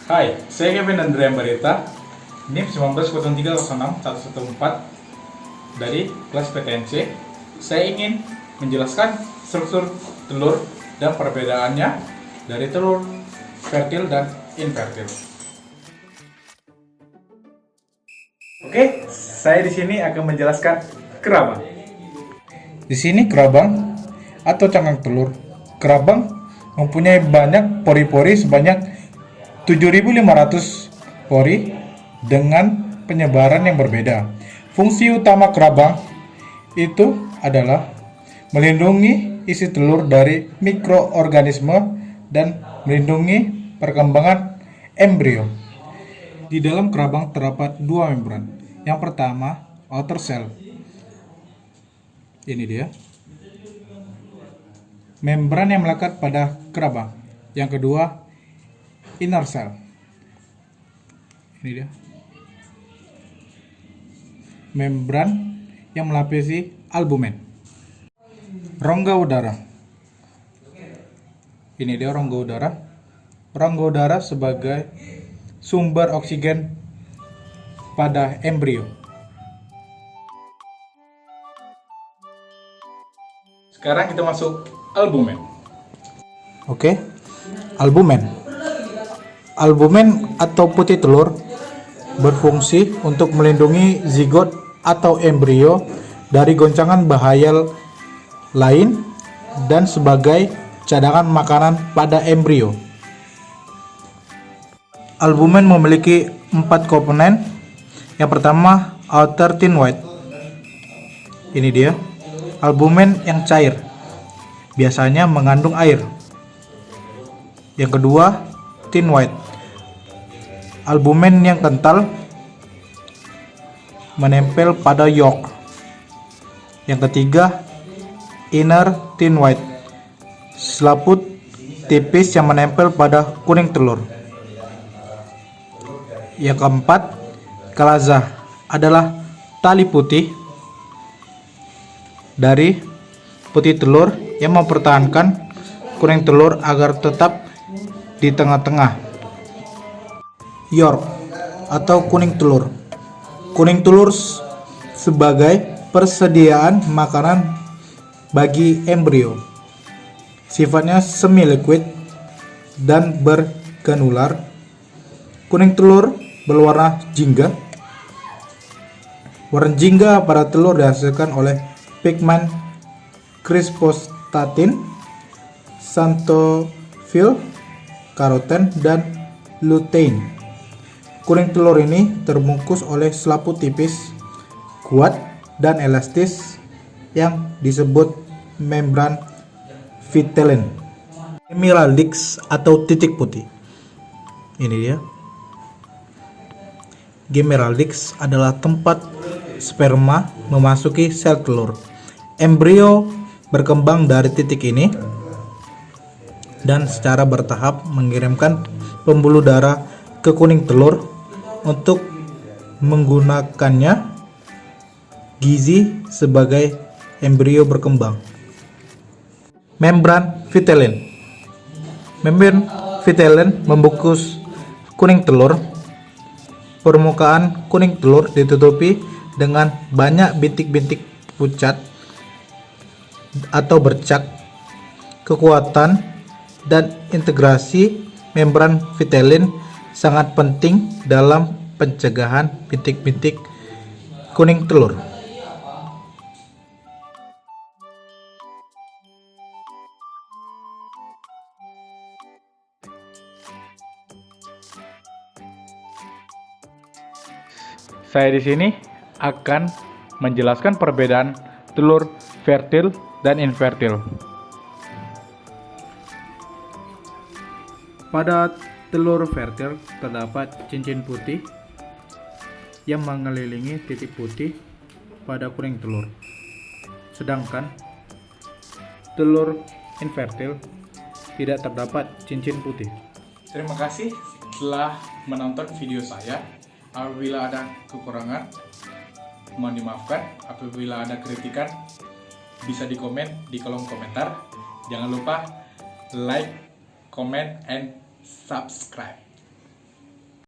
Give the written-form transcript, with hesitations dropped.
Hai, saya Kevin Andrea Barita, NIM 190306-114 dari kelas PTNC. Saya ingin menjelaskan struktur telur dan perbedaannya dari telur fertil dan infertil. Oke, saya di sini akan menjelaskan kerabang. Di sini kerabang atau cangkang telur. Kerabang mempunyai banyak pori-pori sebanyak 7.500 pori dengan penyebaran yang berbeda. Fungsi utama kerabang itu adalah melindungi isi telur dari mikroorganisme dan melindungi perkembangan embrio. Di dalam kerabang terdapat dua membran. Yang pertama, outer cell. Ini dia. Membran yang melekat pada kerabang. Yang kedua, inner cell. Ini dia. Membran yang melapisi albumen. Rongga udara. Ini dia rongga udara. Rongga udara sebagai sumber oksigen pada embrio. Sekarang kita masuk albumen. Oke, albumen. Albumen atau putih telur berfungsi untuk melindungi zigot atau embrio dari goncangan bahaya lain dan sebagai cadangan makanan pada embrio. Albumen memiliki 4 komponen. Yang pertama, outer thin white. Ini dia. Albumen yang cair, biasanya mengandung air. Yang kedua, thin white. Albumen yang kental, menempel pada yolk. Yang ketiga, inner thin white. Selaput tipis yang menempel pada kuning telur. Yang keempat, kalaza adalah tali putih dari putih telur yang mempertahankan kuning telur agar tetap di tengah-tengah. Yolk atau kuning telur. Kuning telur sebagai persediaan makanan bagi embrio. Sifatnya semi liquid dan bergranular. Kuning telur berwarna jingga. Warna jingga pada telur dihasilkan oleh pigmen crispostatin, xanthophyll, karoten, dan lutein. Kuning telur ini terbungkus oleh selaput tipis, kuat, dan elastis yang disebut membran vitellin. Emerald disc atau titik putih. Ini dia. Emerald disc adalah tempat sperma memasuki sel telur. Embrio berkembang dari titik ini dan secara bertahap mengirimkan pembuluh darah ke kuning telur untuk menggunakannya gizi sebagai embrio berkembang. Membran vitellin. Membran vitellin membungkus kuning telur. Permukaan kuning telur ditutupi dengan banyak bintik-bintik pucat atau bercak. Kekuatan dan integrasi membran vitellin sangat penting dalam pencegahan bintik-bintik kuning telur. Saya di sini akan menjelaskan perbedaan telur fertil dan infertil. Pada telur fertil terdapat cincin putih yang mengelilingi titik putih pada kuning telur. Sedangkan telur infertil tidak terdapat cincin putih. Terima kasih telah menonton video saya. Apabila ada kekurangan, mohon dimaafkan. Apabila ada kritikan, bisa dikomen di kolom komentar. Jangan lupa like, comment, and subscribe.